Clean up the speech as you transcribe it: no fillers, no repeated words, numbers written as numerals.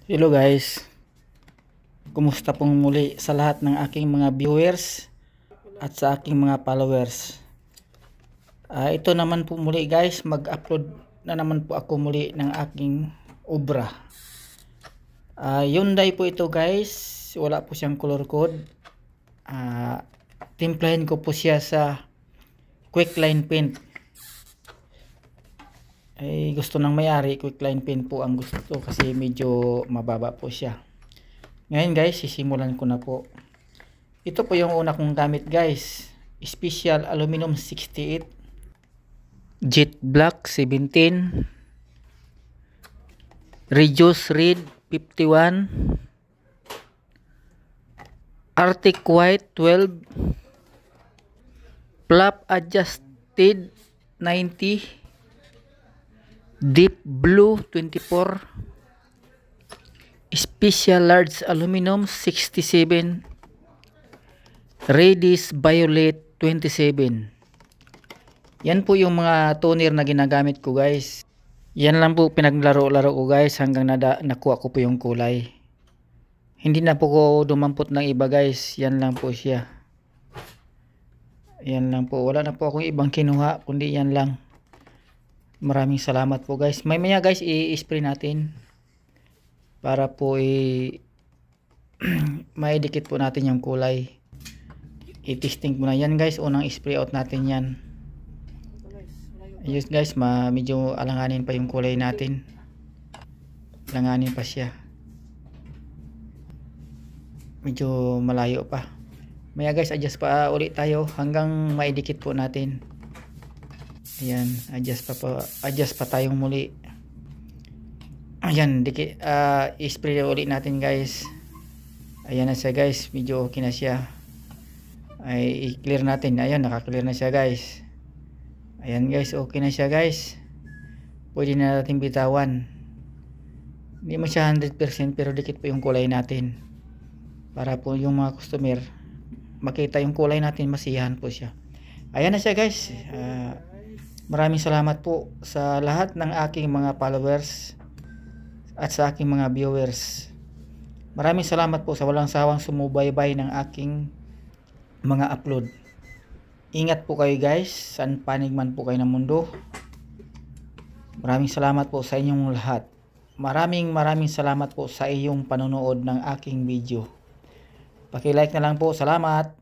Hello guys, kumusta pong muli sa lahat ng aking mga viewers at sa aking mga followers. Ito naman po muli guys, mag-upload na naman po ako muli ng aking obra. Hyundai po ito guys, wala po siyang color code. Timplahin ko po siya sa quick line paint. Gusto ng may-ari, quick line paint po ang gusto kasi medyo mababa po siya. Ngayon guys, sisimulan ko na po. Ito po yung una kong gamit guys, Special Aluminum 68, Jet Black 17, Reduce Red 51, Arctic White 12, Flap Adjusted 90, Deep Blue 24, Special Large Aluminum 67, Reddish Violet 27. Yan po yung mga toner na ginagamit ko guys. Yan lang po pinaglaro-laro ko guys hanggang nakuha ko po yung kulay. Hindi na po ko dumampot ng iba guys. Yan lang po siya. Yan lang po. Wala na po akong ibang kinuha kundi yan lang. Maraming salamat po guys. Maya guys i-spray natin para po maidikit po natin yung kulay. I-testing po na yan guys. Unang spray out natin yan. Yes guys, medyo alanganin pa yung kulay natin. Alanganin pa siya. Medyo malayo pa. Maya guys, adjust pa ulit tayo hanggang maidikit po natin. Ayan, adjust pa tayong muli. Ayan, i-spray ulit natin guys. Ayan na siya guys, medyo okay na siya. I-clear natin. Ayan, naka-clear na siya guys. Ayan guys, okay na siya guys. Pwede na natin bitawan. Hindi mo siya 100% pero dikit po yung kulay natin. Para po yung mga customer makita yung kulay natin, masiyahan po siya. Ayan na siya guys. Maraming salamat po sa lahat ng aking mga followers at sa aking mga viewers. Maraming salamat po sa walang sawang sumubaybay ng aking mga upload. Ingat po kayo guys, saan panig man po kayo ng mundo. Maraming salamat po sa inyong lahat. Maraming salamat po sa iyong panonood ng aking video. Paki-like na lang po. Salamat.